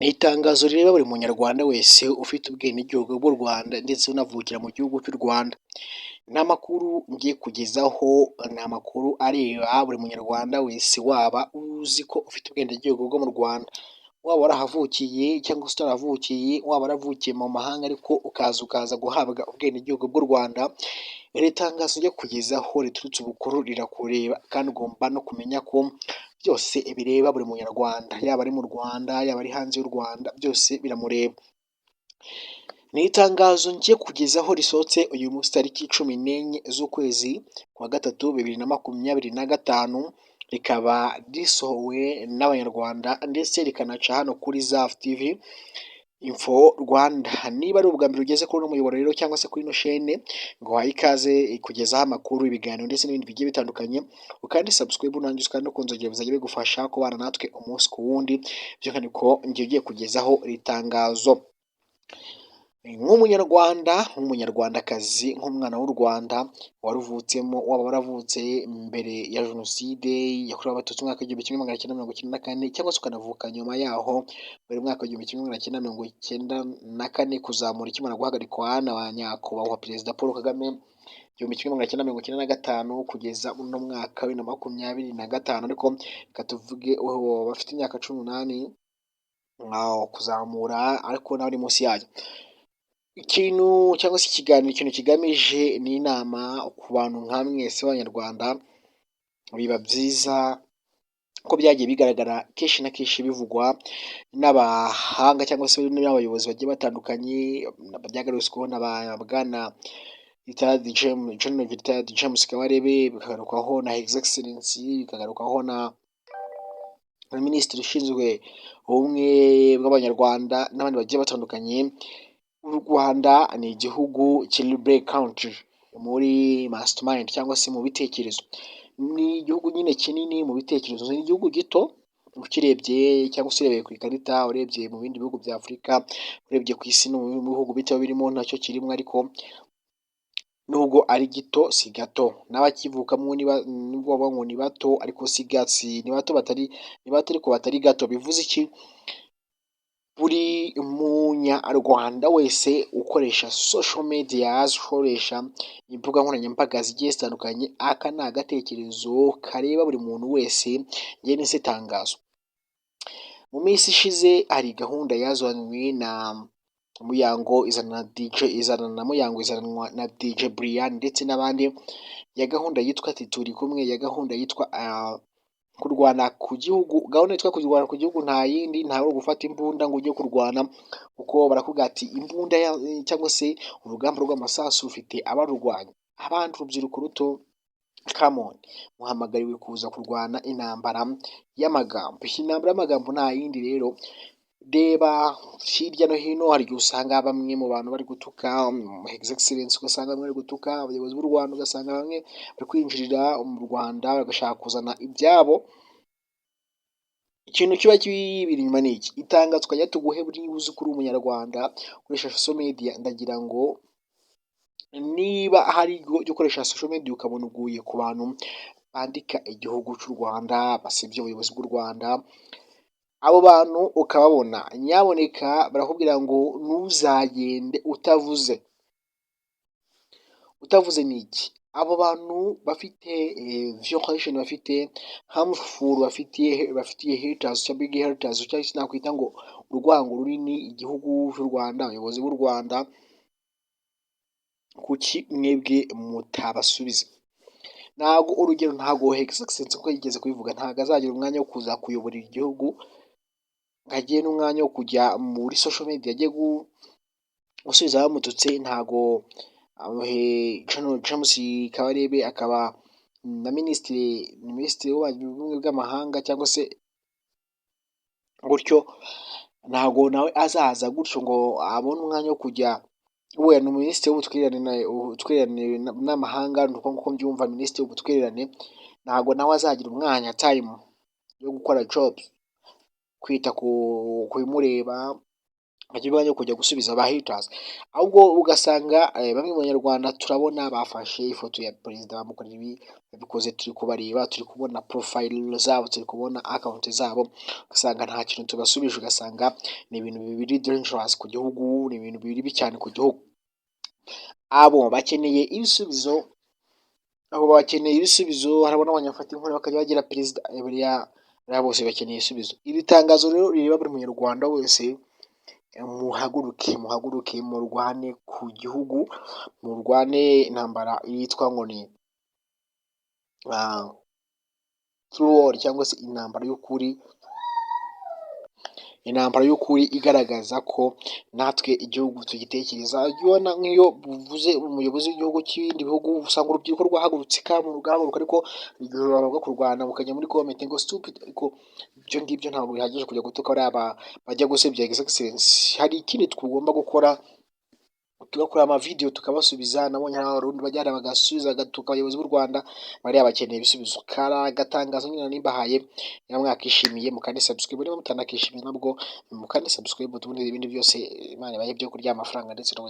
Ni itangazo rireba buri munyarwanda wese ufite ubwenegihugu bw'u Rwanda ndetse unavukira mu gihugu cy'u Rwanda. Ni amakuru ngiye kugezaho, ni amakuru areba buri munyarwanda wese waba uzi ko ufite ubwenegihugu bwo mu Rwanda, waba warahavukiye cyangwa se utarahavukiye, waba waravukiye mu mahanga ariko ukaza guhabwa ubwenegihugu bw'u Rwanda. Iri tangazo ngiye kugezaho riturutse ubukuru rirakureba kandi ugomba no kumenya ko byose bireba buri munyarwanda, yaba ari mu Rwanda, yaba ari hanze y'u Rwanda, byose biramureba. Ni itangazo ngiye kugezaho risohotse uyu munsi tariki 14 z'ukwezi kwa gatatu 2025, rikaba risohowe n'abanyarwanda ndetse rikanaca hano kuri ZAF TV Info Rwanda. Niba ari ubwa mbere ugeze kuri uno muyoboro rero cyangwa se kuri ino shene, ngo uhaye ikaze kugezaho amakuru, ibiganiro ndetse n'ibindi bigiye bitandukanye, ukandi subscribe unangiza kandi no kunzogera bizajya bigufasha kubana natwe umunsi ku wundi, by'umwihariko ngiye ugiye kugezaho iri tangazo. Nk'umunyarwandakazi, nk'umwana w'u Rwanda waruvutsemo, waba waravutse mbere ya jenoside yakorewe abatutsi mu mwaka w'igihumbi kimwe magana cyenda mirongo icyenda na kane, cyangwa se ukanavuka nyuma yaho buri mwaka w'igihumbi kimwe magana cyenda mirongo icyenda na kane kuzamura ikimara guhagarikwa na ba nyakubahwa perezida Paul Kagame, igihumbi kimwe magana cyenda mirongo icyenda na gatanu kugeza uno mwaka wa 2025. Ariko reka tuvuge bafite imyaka 18 kuzamura, ariko n'abari munsi yayo. Ikintu cyangwa se ikiganiro, ikintu kigamije ni inama ku bantu nka mwese b'abanyarwanda. Biba byiza ko byagiye bigaragara kenshi na kenshi bivugwa n'abahanga cyangwa se n'abayobozi bagiye batandukanye, byagarutsweho na bwana General Retired James Kabarebe, bikagarukwaho na His Excellency, bikagarukwaho na Minisitiri ushinzwe ubumwe bw'abanyarwanda n'abandi bagiye batandukanye. U Rwanda ni igihugu kiri break country muri mastermind cyangwa se mu bitekerezo. Ni igihugu nyine kinini mu bitekerezo, ni igihugu gito ukirebye cyangwa se urebeye ku ikarita, urebye mu bindi bihugu bya Afurika, urebye ku isi no mu bihugu bito birimo nacyo kirimo, ariko nubwo ari gito si gato. N'abakivukamo nubwo baba ngo ni bato ariko si bato ariko batari gato. Bivuze iki? Buri munyarwanda wese ukoresha social media, ukoresha imbuga nkoranyambaga zigiye zitandukanye, aka ni agatekerezo kareba buri muntu wese. Njye nise tangazo, mu minsi ishize hari gahunda yazanywe na Muyango izanwa na DJ Brian ndetse n'abandi, ya gahunda yitwa ati turi kumwe, ya gahunda yitwa kurwana ku gihugu. Gahunda yitwa kurwana ku gihugu nta yindi, ntawe gufata imbunda ngo ujye kurwana, kuko barakubwira ati imbunda cyangwa se urugamba rw'amasasu rufite abarurwanya. Abandi urubyiruko ruto, come on, muhamagariwe kuza kurwana intambara y'amagambo. Intambara y'amagambo nta yindi rero. Reba hirya no hino, hari igihe usanga bamwe mu bantu bari gutuka His Excellency, ugasanga bamwe bari gutuka abayobozi b'u Rwanda, ugasanga bamwe bari kwinjirira mu Rwanda bagashaka kuzana ibyabo. Ikintu kiba kibiri inyuma ni iki? Itangazo tukajya tuguhe buri uzi kuri umunyarwanda ukoresha social media. Ndagira ngo niba hari gukoresha social media ukabona uguye ku bantu bandika igihugu cy'u Rwanda, basebya ubuyobozi bw'u Rwanda, abo bantu ukababona, nyaboneka barakubwira ngo ntuzagende utavuze. Ni iki? Abo bantu bafite violation, bafite harmful, bafitiye haters cyangwa big haters, cyangwa se nakwita ngo urwango runini igihugu cy'u Rwanda, abayobozi b'u Rwanda. Kuki mwebwe mutabasubiza? Ntabwo urugero, ntabwo His Excellency uko yigeze kubivuga, ntabwo azagira umwanya wo kuza kuyoborera igihugu, nkagiye n'umwanya wo kujya muri social media agiye gusubiza abamututse. Ntago General James Kabarebe akaba na minisitiri w'ubumwe bw'amahanga cyangwa se gutyo, ntago nawe azaza gutyo ngo abone umwanya wo kujya. We ni minisitiri w'ubutwererane n'amahanga, nuko nguko mbyumva, minisitiri w'ubutwererane. Ntago nawe azagira umwanya time yo gukora job, kwita ku bimureba, bagira umwanya wo kujya gusubiza ba haters, ahubwo ugasanga bamwe mu banyarwanda turabona bafashe ifoto ya perezida bamukorera ibi babikoze, turi kubareba, turi kubona profile zabo, turi kubona account zabo, ugasanga nta kintu tubasubije, ugasanga ni ibintu bibiri dangerous ku gihugu, ni ibintu bibi cyane ku gihugu. Abo bakeneye ibisubizo, harabona abanyafata inkuru bakajya bagira perezida, buriya bose bakeneye ibisubizo. Iri tangazo rero rireba buri munyarwanda wese, muhaguruke murwane ku gihugu, murwane intambara yitwa ngo ni true war cyangwa se intambara y'ukuri igaragaza ko natwe igihugu tugitekereza. Ubona nk'iyo buvuze umuyobozi w'igihugu cy'ibindi bihugu, usanga urubyiruko rwahagurutse rugahaguruka, ariko igihe bavuga kurwana mukajya muri comment ngo stupid, ariko ibyo ngibyo ntabwo bihagije kujya gutuka bariya bajya gusebya His Excellency. Hari ikindi tugomba gukora, tugakora amavideo tukabasubiza. Nabonye hari abarundi bajyana bagasubiza bagatuka abayobozi b'u Rwanda, bariya bakeneye ibisubizo. Kari agatangazo nyine nimbahaye, mwakishimiye mukande subscribe, niba mutanakishimiye nabwo mukande subscribe, ubundi ibindi byose Imana ibahe byo kurya amafaranga ndetse no